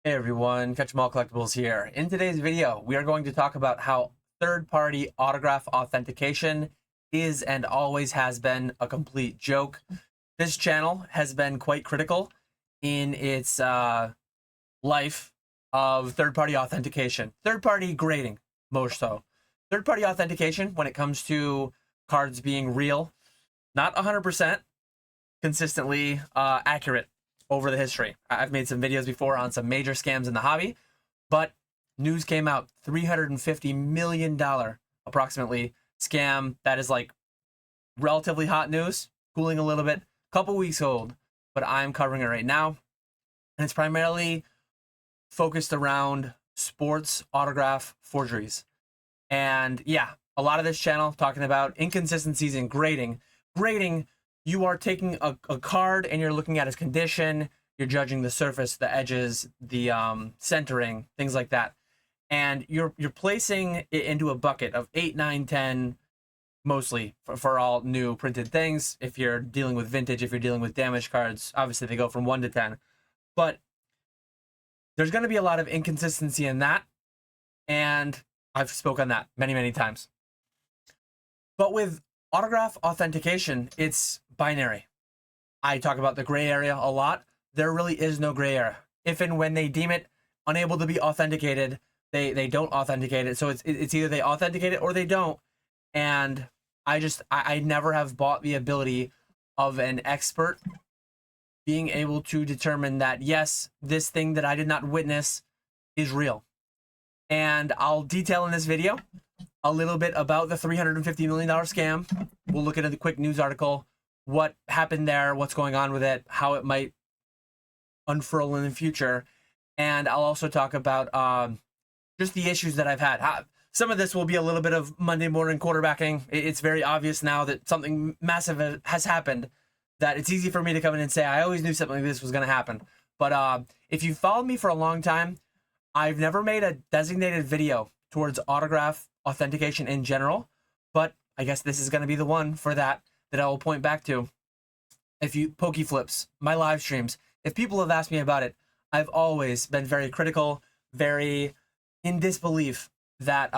Hey everyone, Catch 'em All Collectibles here. In today's video, we are going to talk about how third-party autograph authentication is and always has been a complete joke. This channel has been quite critical in its life of third-party authentication. Third-party grading, more so. Third-party authentication, when it comes to cards being real, not 100% consistently accurate over the history. I've made some videos before on some major scams in the hobby, but news came out, $350 million approximately scam that is like relatively hot news, cooling a little bit, couple weeks old, but I'm covering it right now. And it's primarily focused around sports autograph forgeries. And yeah, a lot of this channel talking about inconsistencies in grading. Grading, you are taking a card and you're looking at its condition, you're judging the surface, the edges, the centering, things like that. And you're placing it into a bucket of 8, 9, 10, mostly for all new printed things. If you're dealing with vintage, if you're dealing with damaged cards, obviously they go from 1 to 10. But there's going to be a lot of inconsistency in that. And I've spoken on that many, many times. But with autograph authentication, it's binary. I talk about the gray area a lot. There really is no gray area. If and when they deem it unable to be authenticated, they don't authenticate it. So it's either they authenticate it or they don't. And I never have bought the ability of an expert being able to determine that, yes, this thing that I did not witness is real. And I'll detail in this video a little bit about the $350 million scam. We'll look at a quick news article, what happened there, what's going on with it, how it might unfurl in the future. And I'll also talk about just the issues that I've had. Some of this will be a little bit of Monday morning quarterbacking. It's very obvious now that something massive has happened, that it's easy for me to come in and say, I always knew something like this was going to happen. But if you followed me for a long time, I've never made a designated video towards autograph authentication in general, but I guess this is going to be the one for that I will point back to. If you Poke Flips, my live streams, if people have asked me about it, I've always been very critical, very in disbelief that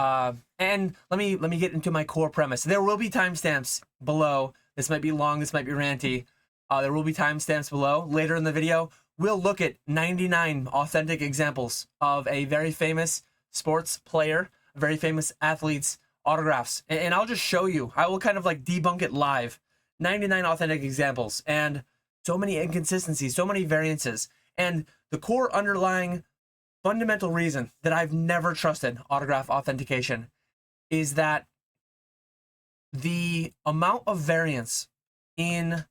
and let me get into my core premise. There will be timestamps below. This might be long, this might be ranty. There will be timestamps below. Later in the video, we'll look at 99 authentic examples of a very famous sports player, very famous athlete's autographs. And I'll just show you. I will kind of like debunk it live. 99 authentic examples and so many inconsistencies, so many variances. And the core underlying fundamental reason that I've never trusted autograph authentication is that the amount of variance in,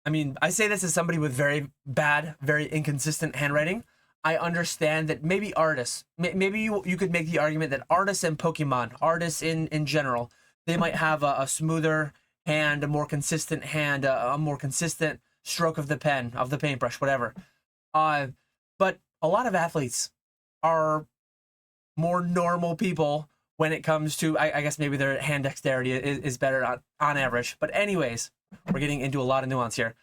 I mean, I say this as somebody with very bad, very inconsistent handwriting. I understand that maybe artists, maybe you could make the argument that artists and Pokemon, artists in general, they might have a smoother hand, a more consistent hand, a more consistent stroke of the pen, of the paintbrush, whatever. But a lot of athletes are more normal people when it comes to, I guess maybe their hand dexterity is better on average. But anyways, we're getting into a lot of nuance here.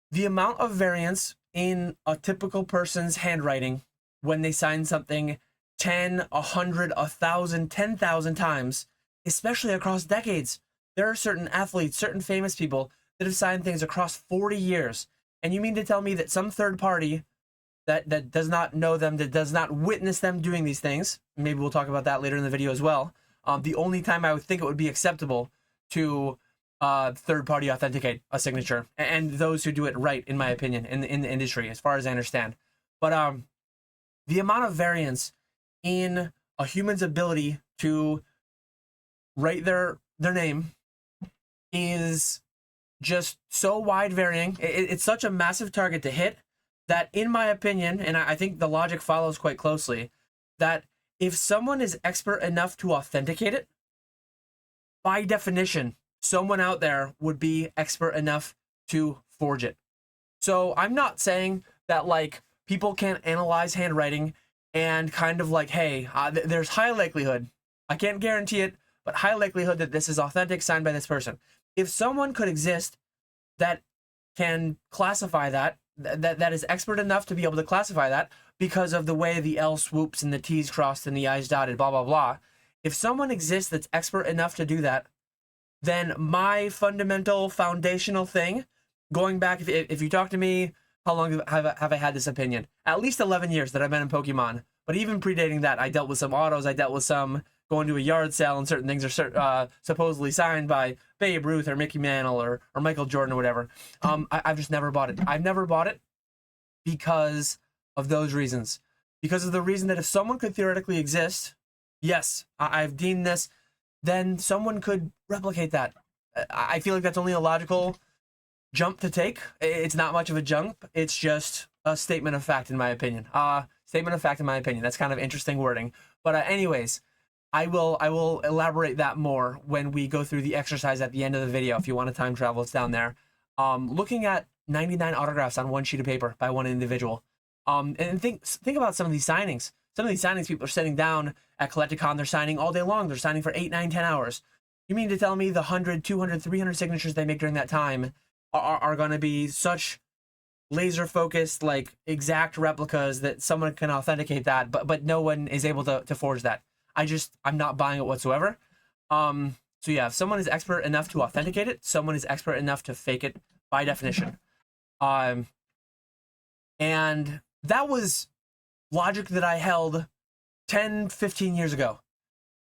The amount of variance in a typical person's handwriting when they sign something 10, 100, 1,000, 10,000 times, especially across decades. There are certain athletes, certain famous people that have signed things across 40 years. And you mean to tell me that some third party that does not know them, that does not witness them doing these things, maybe we'll talk about that later in the video as well. The only time I would think it would be acceptable to third-party authenticate a signature, and those who do it right, in my opinion, in the industry, as far as I understand. But the amount of variance in a human's ability to write their name is just so wide varying. It's such a massive target to hit that, in my opinion, and I think the logic follows quite closely, that if someone is expert enough to authenticate it, by definition, someone out there would be expert enough to forge it. So I'm not saying that like people can't analyze handwriting and kind of like, hey, there's high likelihood, I can't guarantee it, but high likelihood that this is authentic, signed by this person. If someone could exist that can classify that that is expert enough to be able to classify that because of the way the L swoops and the T's crossed and the I's dotted, blah, blah, blah. If someone exists that's expert enough to do that, then my fundamental foundational thing, going back, if you talk to me, how long have I had this opinion? At least 11 years that I've been in Pokemon. But even predating that, I dealt with some autos, I dealt with some going to a yard sale, and certain things are supposedly signed by Babe Ruth or Mickey Mantle or Michael Jordan or whatever. I've just never bought it. I've never bought it because of those reasons. Because of the reason that if someone could theoretically exist, yes, I've deemed this, then someone could replicate that. I feel like that's only a logical jump to take. It's not much of a jump. It's just a statement of fact, in my opinion. Statement of fact, in my opinion. That's kind of interesting wording. But anyways, I will elaborate that more when we go through the exercise at the end of the video. If you want to time travel, it's down there. Looking at 99 autographs on one sheet of paper by one individual. And think about some of these signings. Some of these signings, people are sitting down at Collecticon, they're signing all day long. They're signing for 8, 9, 10 hours. You mean to tell me the 100, 200, 300 signatures they make during that time are going to be such laser focused, like exact replicas that someone can authenticate that, but no one is able to forge that? I'm not buying it whatsoever. So yeah, if someone is expert enough to authenticate it, someone is expert enough to fake it by definition. And that was logic that I held 10, 15 years ago.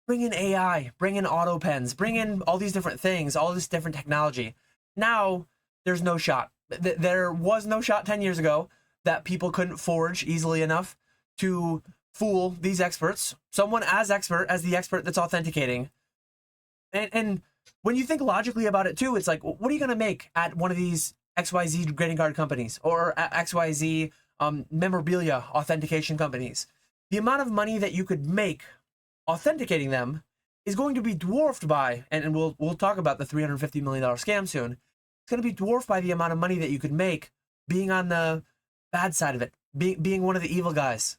Bring in AI, bring in auto pens, bring in all these different things, all this different technology. Now, there's no shot. There was no shot 10 years ago that people couldn't forge easily enough to fool these experts. Someone as expert as the expert that's authenticating. And when you think logically about it too, it's like, what are you going to make at one of these XYZ grading card companies or XYZ memorabilia authentication companies? The amount of money that you could make authenticating them is going to be dwarfed by, and we'll talk about the $350 million scam soon. It's going to be dwarfed by the amount of money that you could make being on the bad side of it, being one of the evil guys.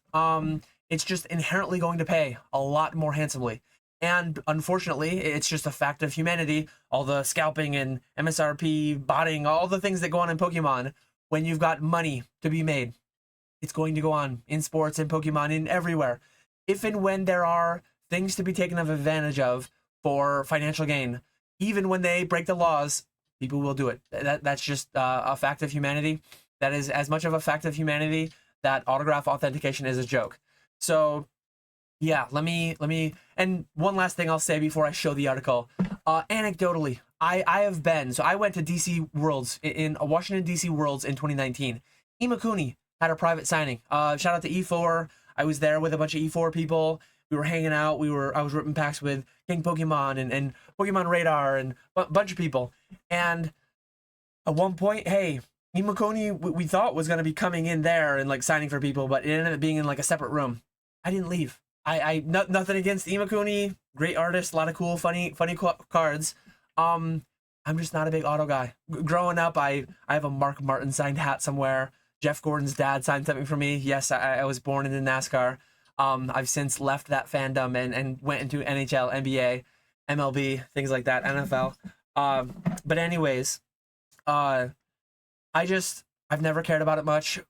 It's just inherently going to pay a lot more handsomely. And unfortunately, it's just a fact of humanity. All the scalping and MSRP, botting, all the things that go on in Pokemon, when you've got money to be made, it's going to go on in sports, in Pokemon, in everywhere. If and when there are things to be taken advantage of for financial gain, even when they break the laws, people will do it. That's just a fact of humanity. That is as much of a fact of humanity that autograph authentication is a joke. So yeah, let me, and one last thing I'll say before I show the article. Anecdotally, I have been, so I went to DC Worlds, in Washington DC Worlds in 2019. Imakuni had a private signing. Shout out to E4. I was there with a bunch of E4 people. We were hanging out. I was ripping packs with King Pokemon and Pokemon Radar and a bunch of people. And at one point, hey, Imakuni, we thought was going to be coming in there and like signing for people, but it ended up being in like a separate room. I didn't leave. Nothing against Imakuni, great artist, a lot of cool, funny cards. I'm just not a big auto guy. Growing up, I have a Mark Martin signed hat somewhere. Jeff Gordon's dad signed something for me. Yes, I was born into NASCAR. I've since left that fandom and went into NHL, NBA, MLB, things like that, NFL. But anyways, I've never cared about it much,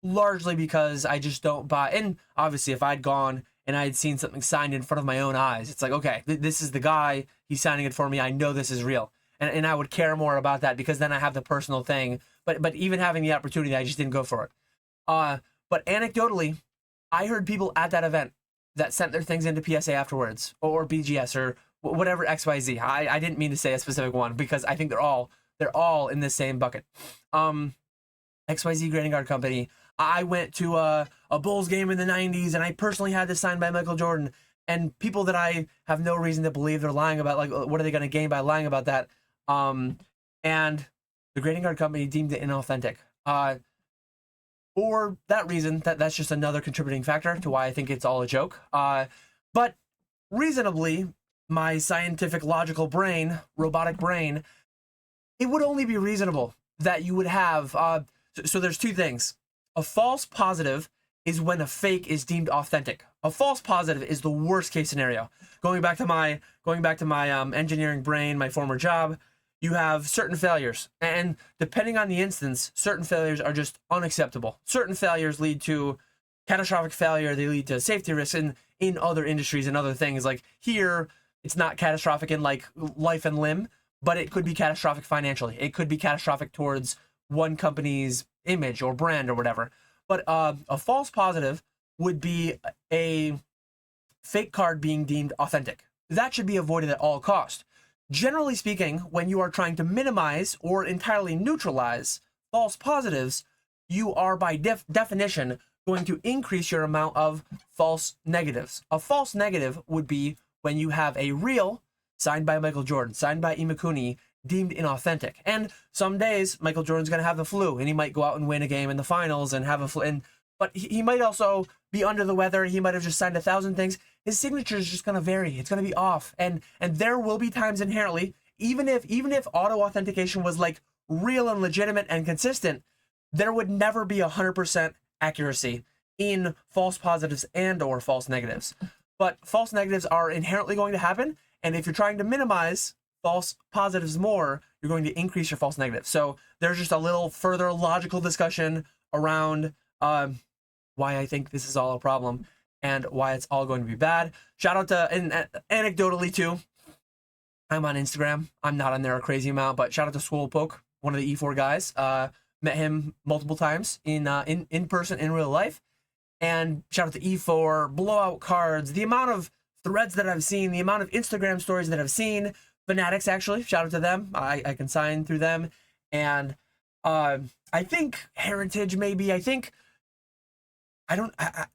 largely because I just don't buy. And obviously, if I'd gone and I had seen something signed in front of my own eyes, it's like, okay, this is the guy, he's signing it for me, I know this is real. And I would care more about that because then I have the personal thing. But even having the opportunity, I just didn't go for it. But anecdotally, I heard people at that event that sent their things into PSA afterwards, or BGS, or whatever XYZ. I didn't mean to say a specific one because I think they're all in the same bucket. XYZ Grading Card Company. I went to a Bulls game in the 90s, and I personally had this signed by Michael Jordan. And people that I have no reason to believe they're lying about, like, what are they going to gain by lying about that? And the Grading Card Company deemed it inauthentic. For that reason, that's just another contributing factor to why I think it's all a joke. But reasonably, my scientific, logical brain, robotic brain, it would only be reasonable that you would have... So there's two things. A false positive is when a fake is deemed authentic. A false positive is the worst case scenario. Going back to my engineering brain, my former job, you have certain failures. And depending on the instance, certain failures are just unacceptable. Certain failures lead to catastrophic failure. They lead to safety risks in other industries and other things. Like here, it's not catastrophic in like life and limb, but it could be catastrophic financially. It could be catastrophic towards one company's image or brand or whatever. But a false positive would be a fake card being deemed authentic. That should be avoided at all cost. Generally speaking, when you are trying to minimize or entirely neutralize false positives, you are by definition going to increase your amount of false negatives. A false negative would be when you have a real signed by Michael Jordan, signed by Imakuni, deemed inauthentic. And some days Michael Jordan's going to have the flu and he might go out and win a game in the finals and have a flu. But he might also be under the weather. He might have just signed 1,000 things. His signature is just going to vary. It's going to be off. And there will be times inherently, even if auto authentication was like real and legitimate and consistent, there would never be 100% accuracy in false positives and or false negatives. But false negatives are inherently going to happen. And if you're trying to minimize false positives more, you're going to increase your false negatives. So there's just a little further logical discussion around why I think this is all a problem and why it's all going to be bad. Shout out to, and anecdotally too, I'm on Instagram. I'm not on there a crazy amount, but shout out to Swolepoke, one of the E4 guys. Met him multiple times in person, in real life. And shout out to E4, blowout cards, the amount of threads that I've seen, the amount of Instagram stories that I've seen. Fanatics, actually, shout out to them. I can sign through them. And I think Heritage maybe,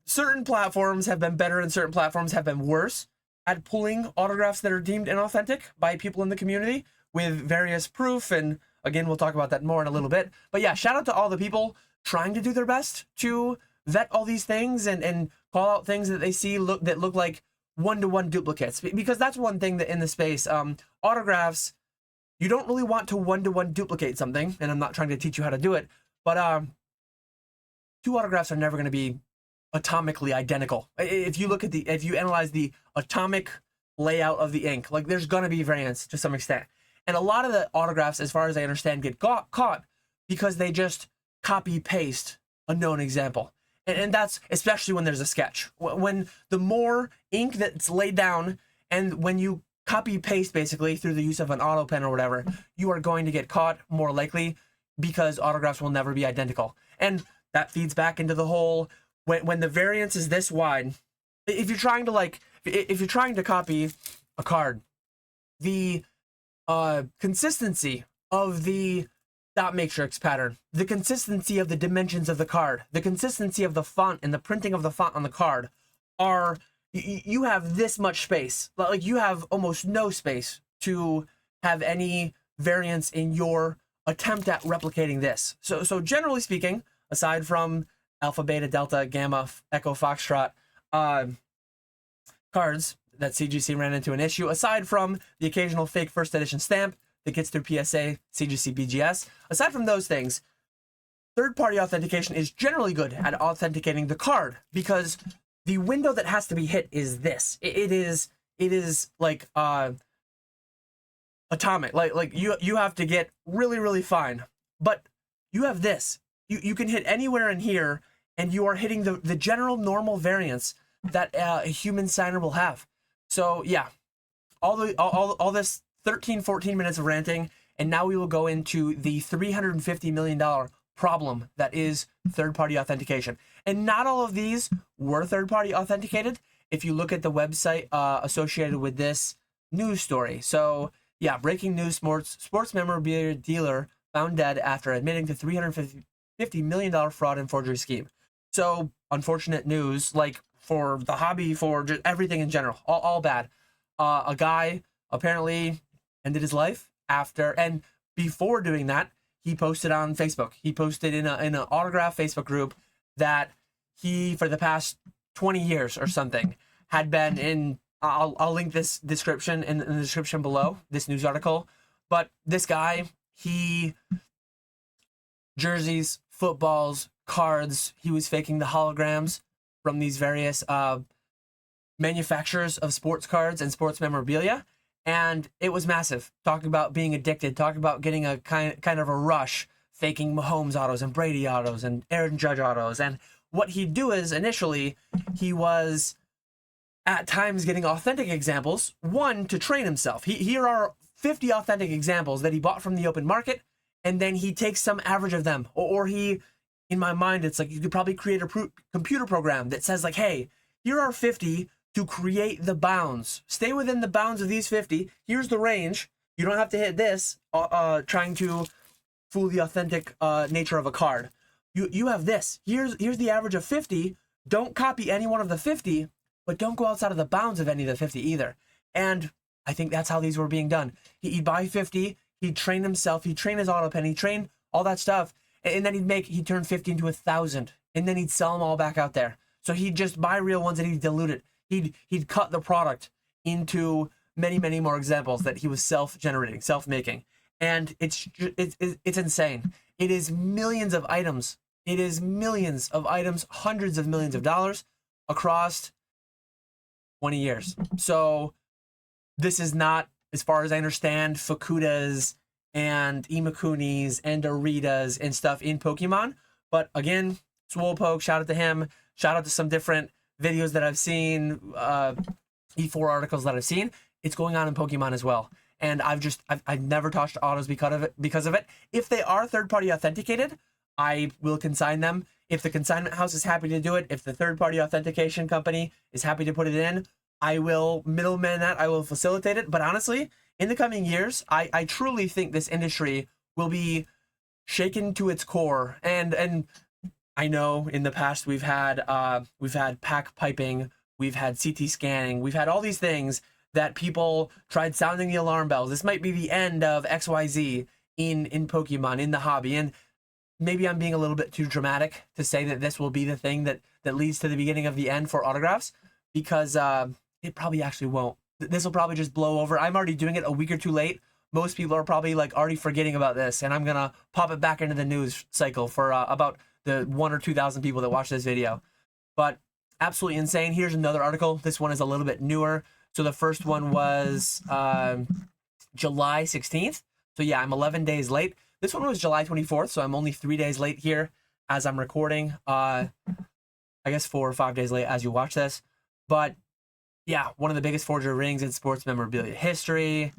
certain platforms have been better and certain platforms have been worse at pulling autographs that are deemed inauthentic by people in the community with various proof. And again, we'll talk about that more in a little bit. But yeah, shout out to all the people trying to do their best to vet all these things and call out things that they see that look like one-to-one duplicates. Because that's one thing that in the space, autographs, you don't really want to one-to-one duplicate something. And I'm not trying to teach you how to do it, but two autographs are never going to be atomically identical. If you look at if you analyze the atomic layout of the ink, like there's going to be variance to some extent. And a lot of the autographs, as far as I understand, get caught because they just copy paste a known example. And that's especially when there's a sketch. When the more ink that's laid down and when you copy paste basically through the use of an auto pen or whatever, you are going to get caught more likely because autographs will never be identical. And that feeds back into the whole, when the variance is this wide, if you're trying to copy a card, the consistency of the dot matrix pattern, the consistency of the dimensions of the card, the consistency of the font and the printing of the font on the card are, you have this much space. Like you have almost no space to have any variance in your attempt at replicating this. So generally speaking, aside from Alpha, Beta, Delta, Gamma, Echo, Foxtrot cards that CGC ran into an issue, aside from the occasional fake first edition stamp that gets through PSA, CGC, BGS, aside from those things, third-party authentication is generally good at authenticating the card because the window that has to be hit is this. It is like atomic. Like you have to get really, really fine. But you have this. You can hit anywhere in here, and you are hitting the general normal variance that a human signer will have. So yeah, all this 14 minutes of ranting, and now we will go into the $350 million problem that is third-party authentication. And not all of these were third-party authenticated if you look at the website associated with this news story. So yeah, breaking news, sports memorabilia dealer found dead after admitting to $350 million fraud and forgery scheme. So unfortunate news, like for the hobby, for just everything in general, all bad. A guy apparently ended his life after, and before doing that, he posted on Facebook. He posted in an autograph Facebook group that he, for the past 20 years or something, had been in. I'll link this description in the description below, this news article. But this guy, jerseys, footballs, cards, he was faking the holograms from these various manufacturers of sports cards and sports memorabilia. And it was massive. Talking about being addicted, talking about getting a kind of a rush, faking Mahomes autos and Brady autos and Aaron Judge autos. And what he'd do is initially he was at times getting authentic examples, one, to train himself. Here are 50 authentic examples that he bought from the open market, and then he takes some average of them. Or he, in my mind, it's like you could probably create a computer program that says like, hey, here are 50 to create the bounds. Stay within the bounds of these 50. Here's the range. You don't have to hit this, trying to fool the authentic nature of a card. You have this. Here's the average of 50. Don't copy any one of the 50, but don't go outside of the bounds of any of the 50 either. And I think that's how these were being done. He'd buy 50, he'd train himself, he'd train his auto pen, he'd train all that stuff, and then he'd turn 50 into 1,000, and then he'd sell them all back out there. So he'd just buy real ones and he'd dilute it. He'd cut the product into many, many more examples that he was self-generating, self-making. And it's insane. It is millions of items. It is millions of items, hundreds of millions of dollars across 20 years. So this is not, as far as I understand, Fukuda's and Imakunis and Doritas and stuff in Pokemon. But again, Swolepoke, shout out to him. Shout out to some different videos that I've seen, E4 articles that I've seen. It's going on in Pokemon as well. And I've never touched autos because of it. If they are third-party authenticated, I will consign them. If the consignment house is happy to do it, if the third-party authentication company is happy to put it in, I will middleman that, I will facilitate it. But honestly, in the coming years, I truly think this industry will be shaken to its core. And I know in the past we've had pack piping, we've had CT scanning, we've had all these things that people tried sounding the alarm bells. This might be the end of XYZ in Pokemon, in the hobby. And maybe I'm being a little bit too dramatic to say that this will be the thing that leads to the beginning of the end for autographs, because it probably actually won't. This will probably just blow over. I'm already doing it a week or two late. Most people are probably like already forgetting about this, and I'm gonna pop it back into the news cycle for about the 1,000 or 2,000 people that watch this video. But absolutely insane. Here's another article. This one is a little bit newer. So the first one was July 16th. So yeah, I'm 11 days late. This one was July 24th, so I'm only 3 days late here as I'm recording. I guess 4 or 5 days late as you watch this. But yeah, one of the biggest forgery rings in sports memorabilia history.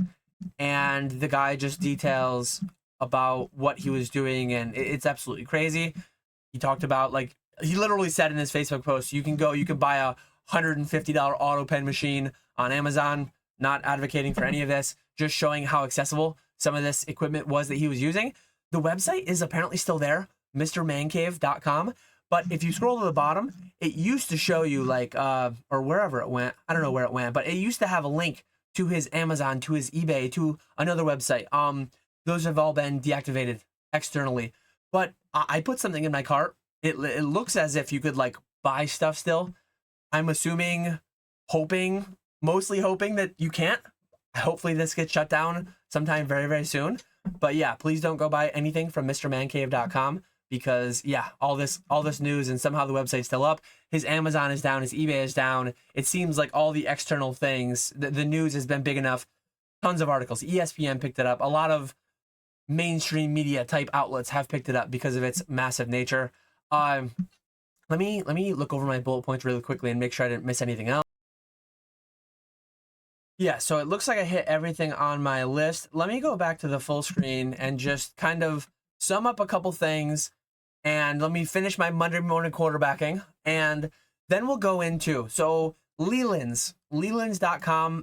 And the guy just details about what he was doing, and it's absolutely crazy. He talked about, like, he literally said in his Facebook post, you can buy a $150 auto pen machine on Amazon. Not advocating for any of this, just showing how accessible some of this equipment was that he was using. The website is apparently still there, mrmancave.com. But if you scroll to the bottom, it used to show you, like, or wherever it went, I don't know where it went, but it used to have a link to his Amazon, to his eBay, to another website. Those have all been deactivated externally. But I put something in my cart. It looks as if you could, like, buy stuff still. I'm assuming, mostly hoping that you can't. Hopefully this gets shut down sometime very, very soon. But yeah, please don't go buy anything from mrmancave.com, because yeah, all this news, and somehow the website's still up. His Amazon is down, his eBay is down. It seems like all the external things, the news has been big enough. Tons of articles. ESPN picked it up. A lot of mainstream media type outlets have picked it up because of its massive nature. Let me look over my bullet points really quickly and make sure I didn't miss anything else. Yeah, so it looks like I hit everything on my list. Let me go back to the full screen and just kind of sum up a couple things, and let me finish my Monday morning quarterbacking, and then we'll go into, so Leland's.com,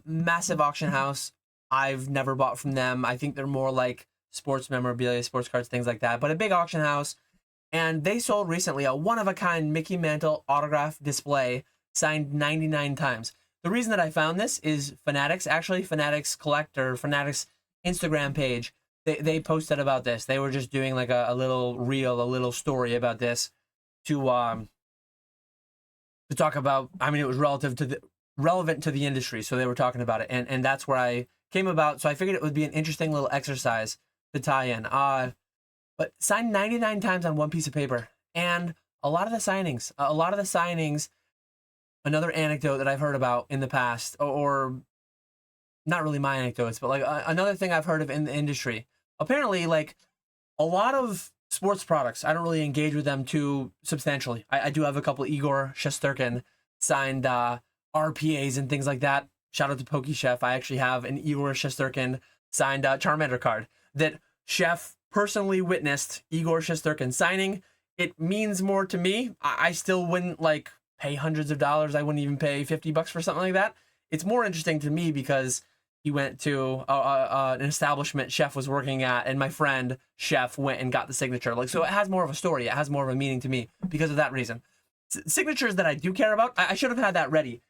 massive auction house. I've never bought from them. I think they're more like sports memorabilia, sports cards, things like that, but a big auction house. And they sold recently a one-of-a-kind Mickey Mantle autograph display signed 99 times. The reason that I found this is Fanatics, actually, Fanatics Collector, Fanatics Instagram page. They posted about this. They were just doing like a little reel, a little story about this to talk about. I mean, it was relevant to the industry, so they were talking about it, and that's where I came about. So I figured it would be an interesting little exercise to tie in. But signed 99 times on one piece of paper, and a lot of the signings, another anecdote that I've heard about in the past, or not really my anecdotes, but like another thing I've heard of in the industry. Apparently, like a lot of sports products, I don't really engage with them too substantially. I do have a couple Igor Shesterkin signed RPAs and things like that. Shout out to Pokey Chef. I actually have an Igor Shesterkin signed Charmander card that Chef personally witnessed Igor Shesterkin signing. It means more to me. I still wouldn't like pay hundreds of dollars. I wouldn't even pay $50 for something like that. It's more interesting to me because he went to an establishment Chef was working at, and my friend Chef went and got the signature. Like, so it has more of a story. It has more of a meaning to me because of that reason. Signatures that I do care about, I should have had that ready.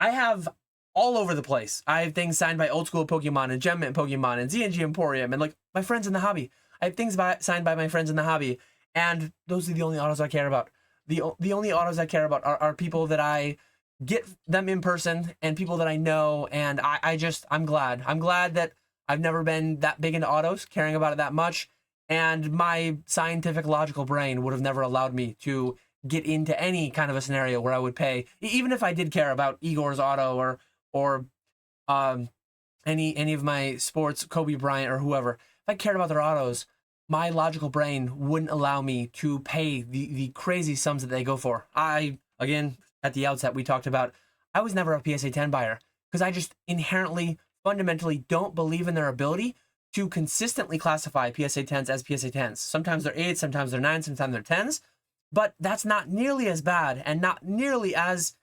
I have all over the place. I have things signed by Old School Pokemon and Gem Mint Pokemon and ZNG Emporium and like my friends in the hobby. I have things signed by my friends in the hobby, and those are the only autos I care about. The only autos I care about are people that I get them in person and people that I know, and I'm glad. I'm glad that I've never been that big into autos, caring about it that much, and my scientific logical brain would have never allowed me to get into any kind of a scenario where I would pay, even if I did care about Igor's auto or any of my sports, Kobe Bryant or whoever. If I cared about their autos, my logical brain wouldn't allow me to pay the crazy sums that they go for. Again, at the outset, we talked about, I was never a PSA 10 buyer because I just inherently, fundamentally don't believe in their ability to consistently classify PSA 10s as PSA 10s. Sometimes they're 8s, sometimes they're 9s, sometimes they're 10s, but that's not nearly as bad and not nearly as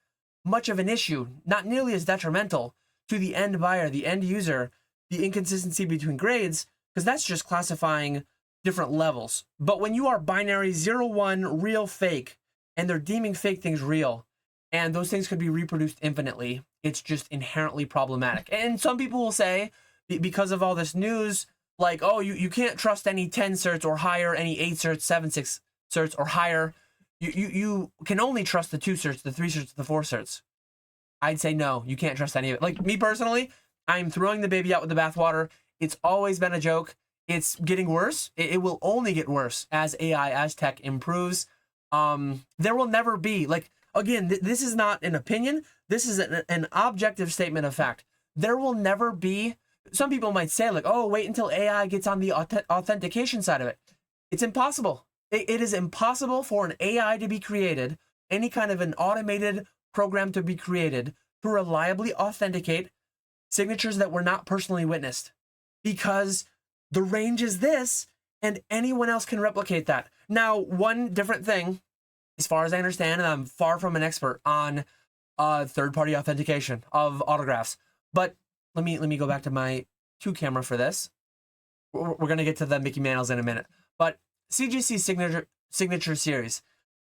much of an issue, not nearly as detrimental to the end buyer, the end user, the inconsistency between grades, because that's just classifying different levels. But when you are binary 0, 1, real, fake, and they're deeming fake things real, and those things could be reproduced infinitely, it's just inherently problematic. And some people will say, because of all this news, like, oh, you can't trust any 10 certs or higher, any 8 certs, 7, 6 certs or higher. You can only trust the 2 certs, the 3 certs, the 4 certs. I'd say no, you can't trust any of it. Like me personally, I'm throwing the baby out with the bathwater. It's always been a joke. It's getting worse. It will only get worse as AI, as tech improves. There will never be, like, again, this is not an opinion. This is an objective statement of fact. There will never be, some people might say like, oh, wait until AI gets on the authentication side of it. It's impossible. It is impossible for an AI to be created, any kind of an automated program to be created to reliably authenticate signatures that were not personally witnessed, because the range is this and anyone else can replicate that. Now, one different thing, as far as I understand, and I'm far from an expert on third-party authentication of autographs, but let me go back to my 2 camera for this. We're going to get to the Mickey Mantles in a minute, but CGC signature series,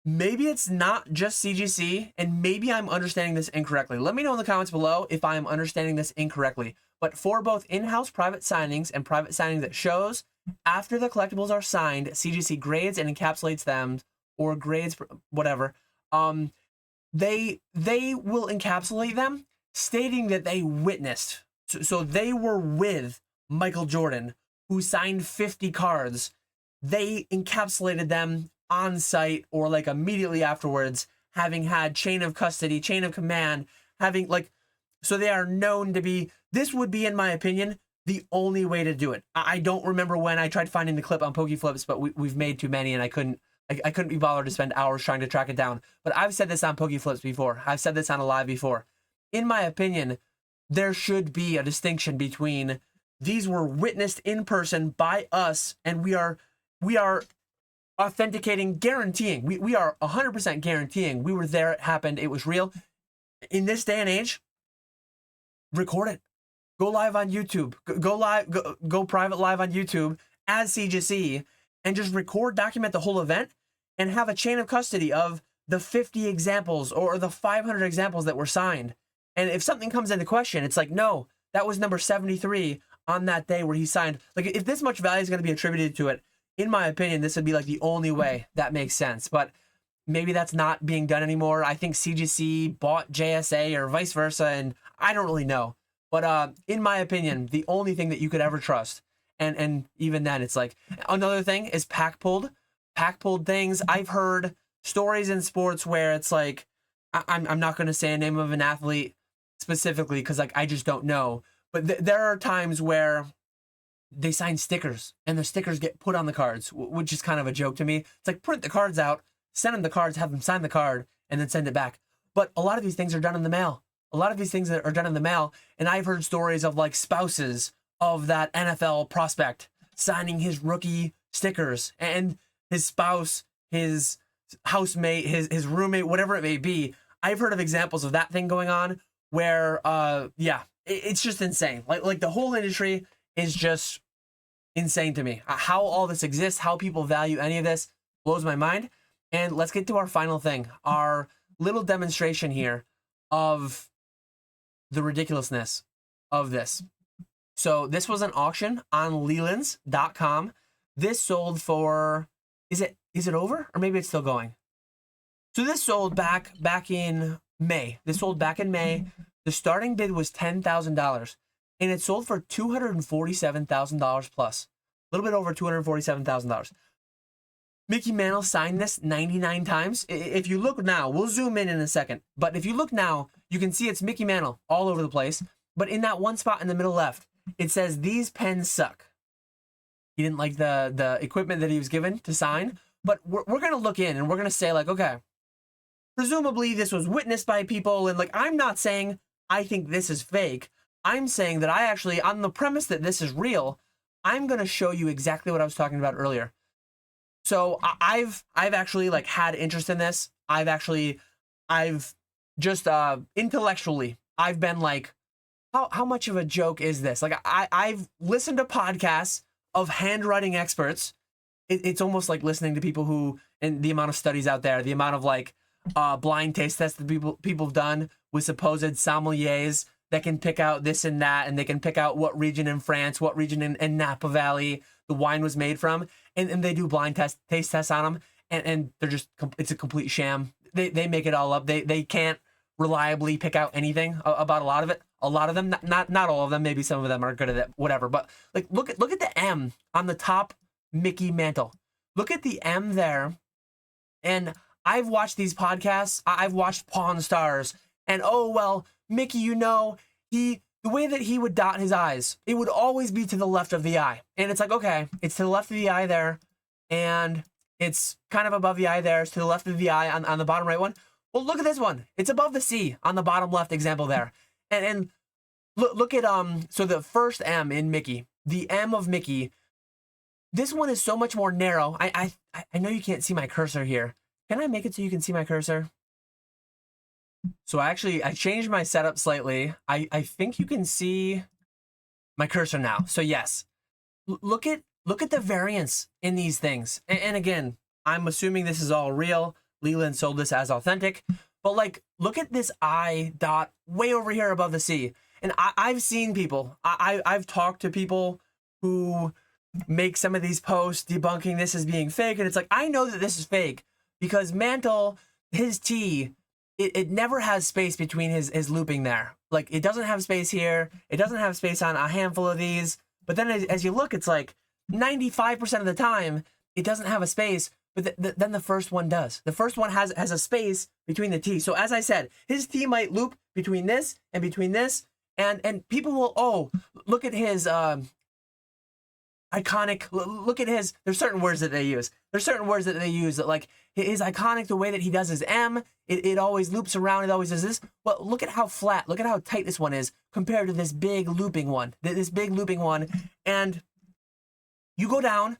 maybe it's not just CGC, and maybe I'm understanding this incorrectly. Let me know in the comments below if I'm understanding this incorrectly. But for both in-house private signings and private signings at shows, after the collectibles are signed, CGC grades and encapsulates them, or grades, whatever. They will encapsulate them, stating that they witnessed. So they were with Michael Jordan, who signed 50 cards. They encapsulated them on site or like immediately afterwards, having had chain of custody, chain of command, having like, so they are known to be, this would be, in my opinion, the only way to do it. I don't remember when I tried finding the clip on PokeFlips, but we've made too many and I couldn't be bothered to spend hours trying to track it down. But I've said this on PokeFlips before. I've said this on a live before. In my opinion, there should be a distinction between these were witnessed in person by us, and we are authenticating, guaranteeing. We are 100% guaranteeing we were there, it happened, it was real. In this day and age, record it. Go live on YouTube. Go private live on YouTube as CGC and just record, document the whole event, and have a chain of custody of the 50 examples or the 500 examples that were signed. And if something comes into question, it's like, no, that was number 73 on that day where he signed. Like, if this much value is going to be attributed to it, in my opinion, this would be like the only way that makes sense. But maybe that's not being done anymore. I think CGC bought JSA or vice versa, and I don't really know. But in my opinion, the only thing that you could ever trust, and even then, it's like, another thing is pack pulled things. I've heard stories in sports where it's like, I'm not going to say a name of an athlete specifically because like I just don't know. But there are times where they sign stickers and the stickers get put on the cards, which is kind of a joke to me. It's like, print the cards out, send them the cards, have them sign the card, and then send it back. But a lot of these things are done in the mail. A lot of these things are done in the mail. And I've heard stories of like spouses of that NFL prospect signing his rookie stickers, and his spouse, his housemate, his roommate, whatever it may be. I've heard of examples of that thing going on where, yeah, it's just insane. Like the whole industry is just insane to me. How all this exists, how people value any of this blows my mind. And let's get to our final thing, our little demonstration here of the ridiculousness of this. So this was an auction on Lelands.com. This sold for, is it over? Or maybe it's still going. So this sold back in May. This sold back in May. The starting bid was $10,000, and it sold for $247,000 plus. A little bit over $247,000. Mickey Mantle signed this 99 times. If you look now, we'll zoom in a second, but if you look now, you can see it's Mickey Mantle all over the place. But in that one spot in the middle left, it says, "These pens suck." He didn't like the equipment that he was given to sign. But we're going to look in and we're going to say, like, okay, presumably this was witnessed by people. And like, I'm not saying I think this is fake. I'm saying that I actually, on the premise that this is real, I'm going to show you exactly what I was talking about earlier. So I've actually like had interest in this. I've just intellectually, I've been like, how much of a joke is this? Like I've listened to podcasts of handwriting experts. It's almost like listening to people who, and the amount of studies out there, the amount of like blind taste tests that people have done with supposed sommeliers that can pick out this and that, and they can pick out what region in France, what region in Napa Valley the wine was made from, and they do blind taste tests on them, and they're just, it's a complete sham. They make it all up. They can't reliably pick out anything about a lot of it. A lot of them, not all of them. Maybe some of them are good at it, whatever. But like, look at the M on the top Mickey Mantle. Look at the M there. And I've watched these podcasts. I've watched Pawn Stars, and oh well, Mickey, you know, the way that he would dot his I's, it would always be to the left of the I. And it's like, okay, it's to the left of the I there, and it's kind of above the I there. It's to the left of the I on the bottom right one. Well, look at this one. It's above the C on the bottom left example there. And look at so the first M in Mickey, the M of Mickey, this one is so much more narrow. I know you can't see my cursor here. Can I make it so you can see my cursor? So I changed my setup slightly. I think you can see my cursor now. So yes, look at the variance in these things. And again, I'm assuming this is all real. Leland sold this as authentic, but like, look at this I dot way over here above the C. And I've seen people, I've talked to people who make some of these posts debunking this as being fake. And it's like, I know that this is fake because Mantle, his T, it never has space between his looping there. Like, it doesn't have space here. It doesn't have space on a handful of these. But then as you look, it's like 95% of the time, it doesn't have a space. But then the first one does. The first one has a space between the T. So as I said, his T might loop between this and between this. And people will, oh, look at his iconic, look at his, there's certain words that they use. There's certain words that they use that like his iconic, the way that he does his M, it always loops around. It always does this. Well, look at how flat, look at how tight this one is compared to this big looping one, And you go down,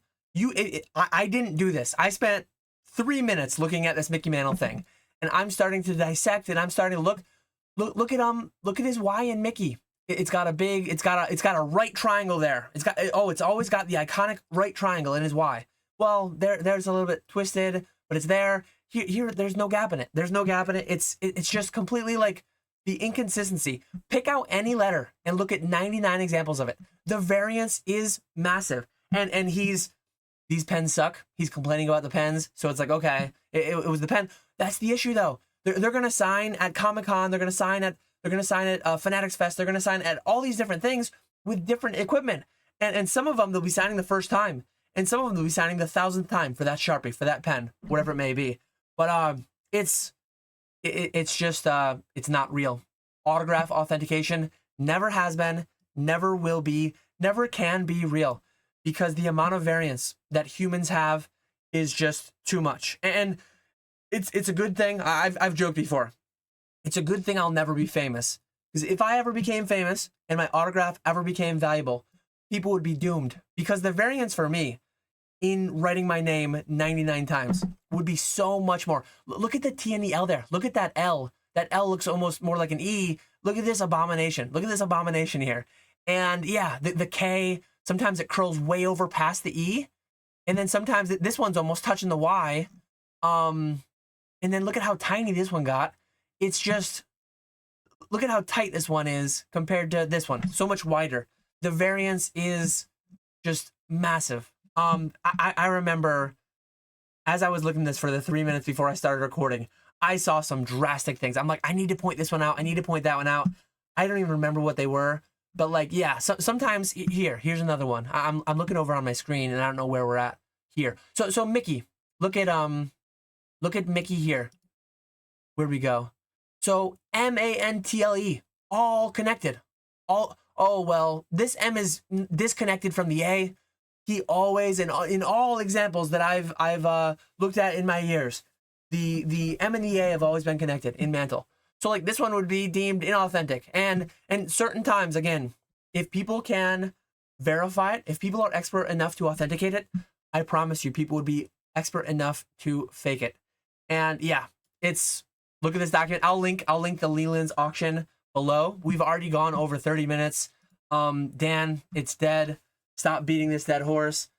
I didn't do this. I spent 3 minutes looking at this Mickey Mantle thing, and I'm starting to dissect it. I'm starting to look at his Y in Mickey. It's got a right triangle there. It's always got the iconic right triangle in his Y. Well, there's a little bit twisted, but it's there. Here, there's no gap in it. There's no gap in it. It's just completely like the inconsistency. Pick out any letter and look at 99 examples of it. The variance is massive. And these pens suck. He's complaining about the pens. So it's like, okay, it was the pen. That's the issue though. They're going to sign at Comic-Con. They're going to sign at Fanatics Fest. They're going to sign at all these different things with different equipment. And some of them they'll be signing the first time. And some of them they'll be signing the 1,000th time for that Sharpie, for that pen, whatever it may be. But it's just, it's not real. Autograph authentication never has been, never will be, never can be real, because the amount of variance that humans have is just too much. And it's a good thing. I've joked before. It's a good thing I'll never be famous, because if I ever became famous and my autograph ever became valuable, people would be doomed, because the variance for me in writing my name 99 times would be so much more. Look at the T and the L there. Look at that L. That L looks almost more like an E. Look at this abomination. Look at this abomination here. And yeah, the K, sometimes it curls way over past the E. And then sometimes this one's almost touching the Y. And then look at how tiny this one got. It's just, look at how tight this one is compared to this one. So much wider. The variance is just massive. I remember as I was looking at this for the 3 minutes before I started recording, I saw some drastic things. I'm like, I need to point this one out. I need to point that one out. I don't even remember what they were, but like, yeah, sometimes here's another one. I'm looking over on my screen and I don't know where we're at here. So Mickey, look at Mickey here. Where'd we go? So Mantle, all connected. Oh, well, this M is disconnected from the A. He always, in all examples that I've looked at in my years, the M and the A have always been connected in Mantle. So like this one would be deemed inauthentic. And certain times, again, if people can verify it, if people are expert enough to authenticate it, I promise you people would be expert enough to fake it. And yeah, look at this document. I'll link the Leland's auction below. We've already gone over 30 minutes. Dan, it's dead. Stop beating this dead horse.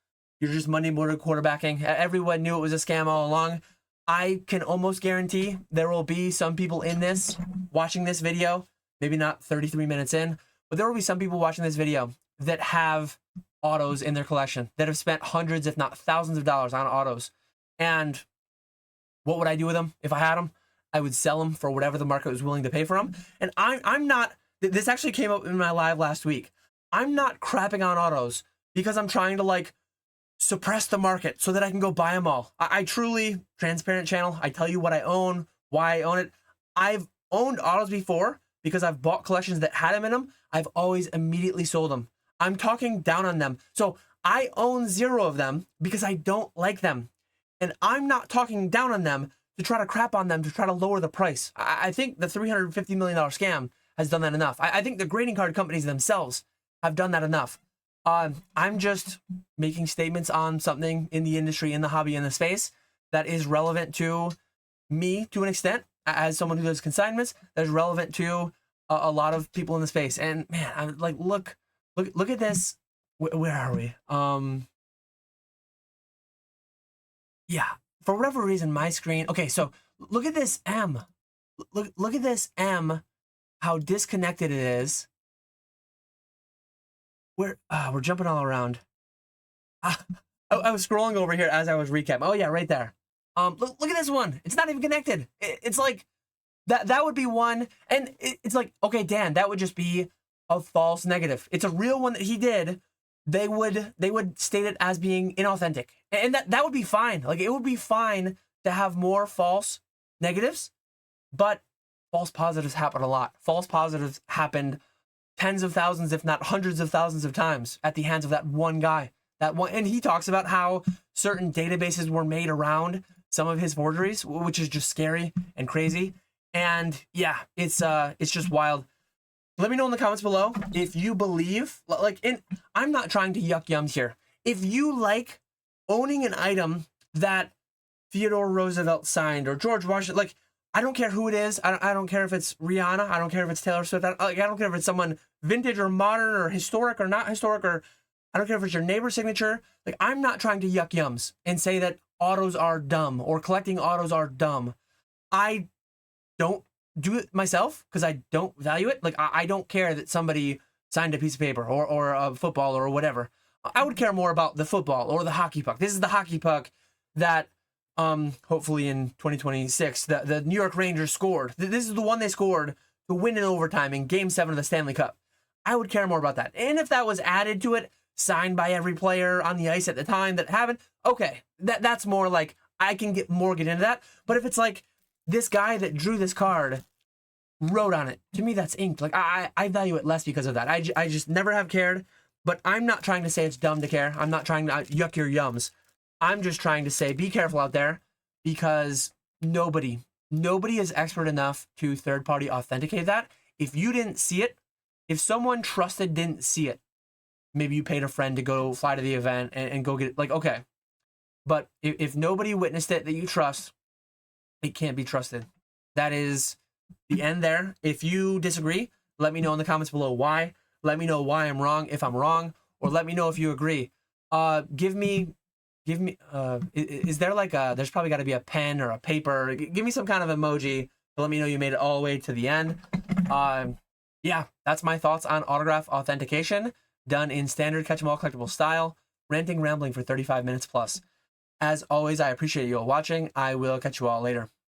You're just Monday morning quarterbacking. Everyone knew it was a scam all along. I can almost guarantee there will be some people in this watching this video, maybe not 33 minutes in, but there will be some people watching this video that have autos in their collection, that have spent hundreds, if not thousands of dollars on autos. And what would I do with them if I had them? I would sell them for whatever the market was willing to pay for them. And I'm not, this actually came up in my live last week. I'm not crapping on autos because I'm trying to like suppress the market so that I can go buy them all. I truly, transparent channel, I tell you what I own, why I own it. I've owned autos before because I've bought collections that had them in them. I've always immediately sold them. I'm talking down on them. So I own 0 of them because I don't like them. And I'm not talking down on them to try to crap on them, to try to lower the price. I think the $350 million scam has done that enough. I think the grading card companies themselves have done that enough. I'm just making statements on something in the industry, in the hobby, in the space that is relevant to me to an extent, as someone who does consignments, that is relevant to a lot of people in the space. And man, I'm like, look at this. Where are we? Yeah, for whatever reason, my screen. Okay, so look at this M. Look at this M. How disconnected it is. We're jumping all around. I was scrolling over here as I was recapping. Oh yeah, right there. Look at this one. It's not even connected. It's like that would be one, and it's like, okay, Dan, that would just be a false negative. It's a real one that he did. They would state it as being inauthentic, and that would be fine. Like it would be fine to have more false negatives, but false positives happen a lot. False positives happened tens of thousands, if not hundreds of thousands of times at the hands of that one guy. And he talks about how certain databases were made around some of his forgeries, which is just scary and crazy. And yeah, it's just wild. Let me know in the comments below if you believe, I'm not trying to yuck yums here. If you like owning an item that Theodore Roosevelt signed or George Washington, like, I don't care who it is. I don't care if it's Rihanna. I don't care if it's Taylor Swift. I don't care if it's someone vintage or modern or historic or not historic, or I don't care if it's your neighbor's signature. Like, I'm not trying to yuck yums and say that autos are dumb or collecting autos are dumb. I don't do it myself because I don't value it. Like, I don't care that somebody signed a piece of paper or a football or whatever. I would care more about the football or the hockey puck. This is the hockey puck that hopefully in 2026 the New York Rangers scored. This is the one they scored to win in overtime in Game 7 of the Stanley Cup. I would care more about that. And if that was added to it, signed by every player on the ice at the time that haven't, okay, that's more like I can get into that. But if it's like this guy that drew this card wrote on it. To me, that's inked. Like, I value it less because of that. I just never have cared, but I'm not trying to say it's dumb to care. I'm not trying to yuck your yums. I'm just trying to say be careful out there, because nobody is expert enough to third-party authenticate that. If you didn't see it, if someone trusted didn't see it, maybe you paid a friend to go fly to the event and go get it, like, okay. But if nobody witnessed it that you trust, it can't be trusted. That is the end there. If you disagree, let me know in the comments below why. Let me know why I'm wrong, if I'm wrong, or let me know if you agree. Give me, is there like there's probably got to be a pen or a paper. Give me some kind of emoji to let me know you made it all the way to the end. Yeah, that's my thoughts on autograph authentication, done in standard catch-em-all collectible style, ranting, rambling for 35 minutes plus. As always, I appreciate you all watching. I will catch you all later.